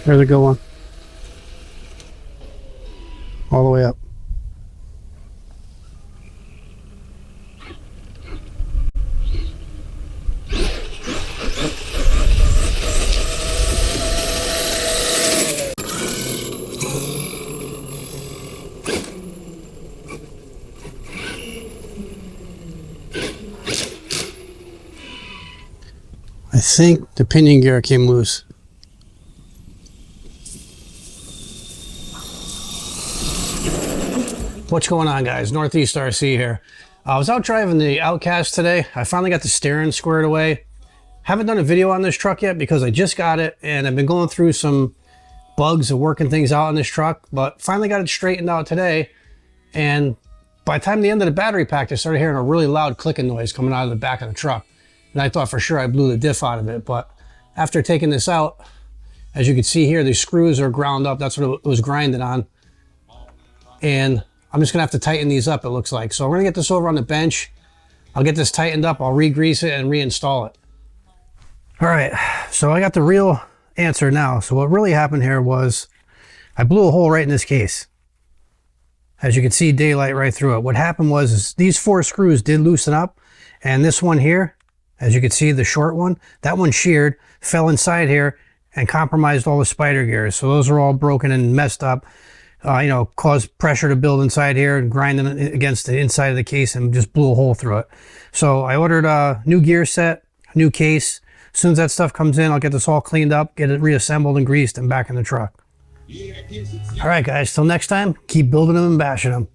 There's a good one. All the way up. I think the pinion gear came loose. What's going on, guys? Northeast RC here. I was out driving the Outcast today. I finally got the steering squared away. Haven't done a video on this truck yet because I just got it and I've been going through some bugs and working things out on this truck, but finally got it straightened out today. And by the time the end of the battery pack, I started hearing a really loud clicking noise coming out of the back of the truck. And I thought for sure I blew the diff out of it, but after taking this out, as you can see here, these screws are ground up. That's what it was grinding on. And I'm just gonna have to tighten these up, it looks like. So we're gonna get this over on the bench. I'll get this tightened up, I'll re-grease it and reinstall it. All right, so I got the real answer now. So what really happened here was I blew a hole right in this case. As you can see, daylight right through it. What happened was is these 4 screws did loosen up, and this one here, as you can see, the short one, that one sheared, fell inside here, and compromised all the spider gears. So those are all broken and messed up. You know, caused pressure to build inside here and grinding against the inside of the case and just blew a hole through it. So I ordered a new gear set, new case. As soon as that stuff comes in, I'll get this all cleaned up, get it reassembled and greased and back in the truck. All right, guys, till next time, keep building them and bashing them.